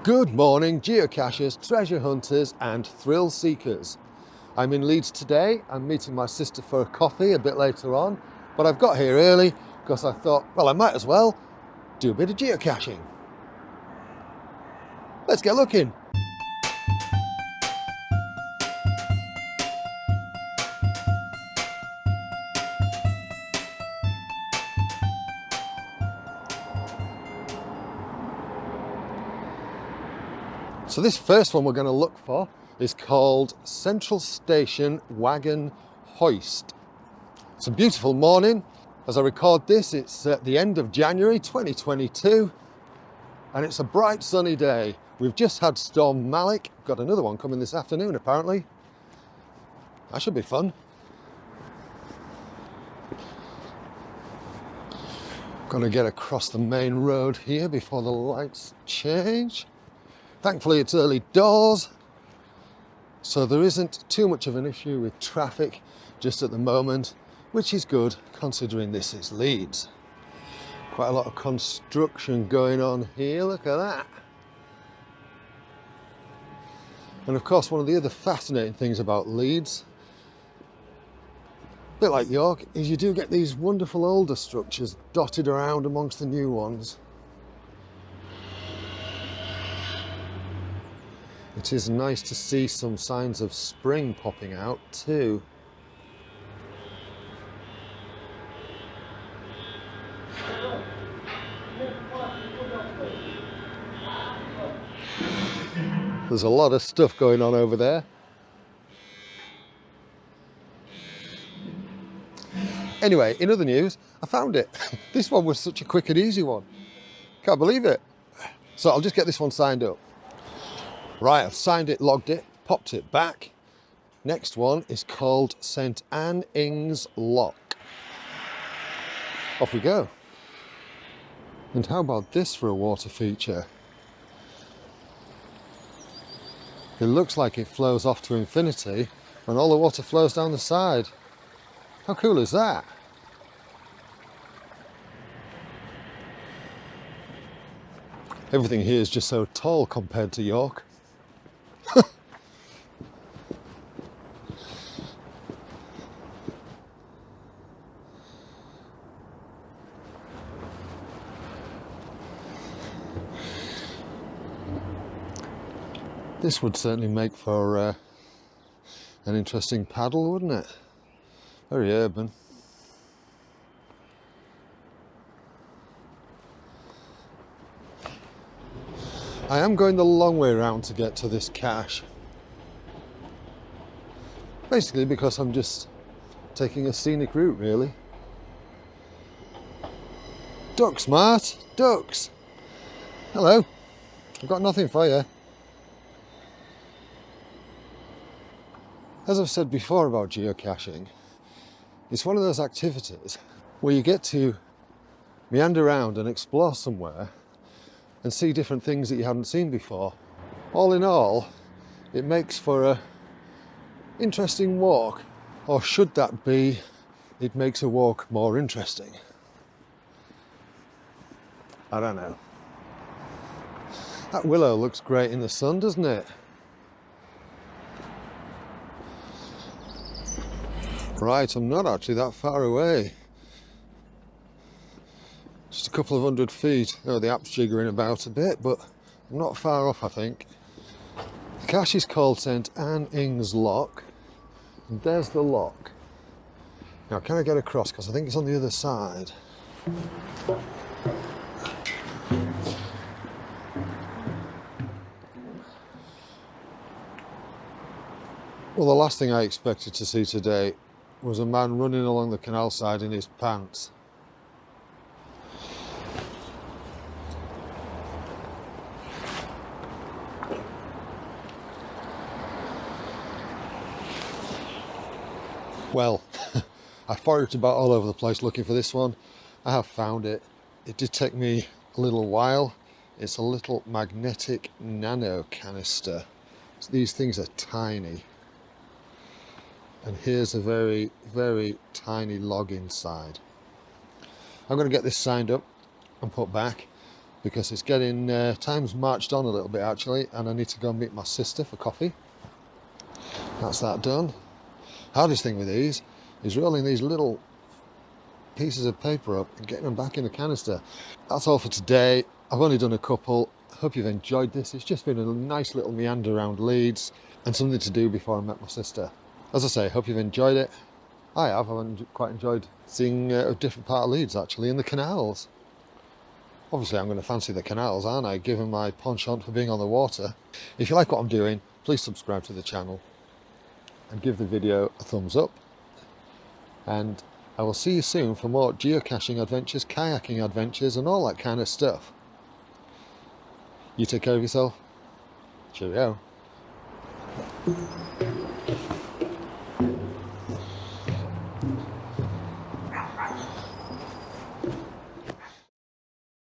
Good morning, geocachers, treasure hunters and thrill seekers. I'm in Leeds today. I'm meeting my sister for a coffee a bit later on, but I've got here early because I thought, well, I might as well do a bit of geocaching. Let's get looking. So this first one we're going to look for is called Central Station Wagon Hoist. It's a beautiful morning. As I record this, it's at the end of January 2022 and it's a bright sunny day. We've just had Storm Malik, got another one coming this afternoon apparently. That should be fun. Gonna get across the main road here before the lights change. Thankfully it's early doors, so there isn't too much of an issue with traffic just at the moment, which is good considering this is Leeds. Quite a lot of construction going on here, look at that. And of course one of the other fascinating things about Leeds, a bit like York, is you do get these wonderful older structures dotted around amongst the new ones. It is nice to see some signs of spring popping out too. There's a lot of stuff going on over there. Anyway, in other news, I found it. This one was such a quick and easy one. Can't believe it. So I'll just get this one signed up. Right, I've signed it, logged it, popped it back. Next one is called St. Anne Ings Lock. Off we go. And how about this for a water feature? It looks like it flows off to infinity and all the water flows down the side. How cool is that? Everything here is just so tall compared to York. This would certainly make for an interesting paddle, wouldn't it? Very urban. I am going the long way around to get to this cache. Basically because I'm just taking a scenic route, really. Ducks, Mart! Ducks! Hello. I've got nothing for you. As I've said before about geocaching, it's one of those activities where you get to meander around and explore somewhere and see different things that you haven't seen before. All in all, it makes for an interesting walk. Or should that be, it makes a walk more interesting? I don't know. That willow looks great in the sun, doesn't it? Right, I'm not actually that far away. Just a couple of 100 feet. Oh, the app's jiggering about a bit, but I'm not far off, I think. The cache is called St. Anne Ings Lock, and there's the lock. Now, can I get across? Because I think it's on the other side. Well, the last thing I expected to see today was a man running along the canal side in his pants. Well, I foraged about all over the place looking for this one. I have found it. It did take me a little while. It's a little magnetic nano canister. These things are tiny. And here's a very, very tiny log inside. I'm going to get this signed up and put back. because it's getting, time's marched on a little bit actually, and I need to go and meet my sister for coffee. That's that done. Hardest thing with these is rolling these little pieces of paper up and getting them back in the canister. That's all for today. I've only done a couple. Hope you've enjoyed this. It's just been a nice little meander around Leeds and something to do before I met my sister. As I say, hope you've enjoyed it. I have. I've quite enjoyed seeing a different part of Leeds actually, in the canals. Obviously I'm going to fancy the canals, aren't I, given my penchant for being on the water. If you like what I'm doing, please subscribe to the channel and give the video a thumbs up. And I will see you soon for more geocaching adventures, kayaking adventures and all that kind of stuff. You take care of yourself. Cheerio.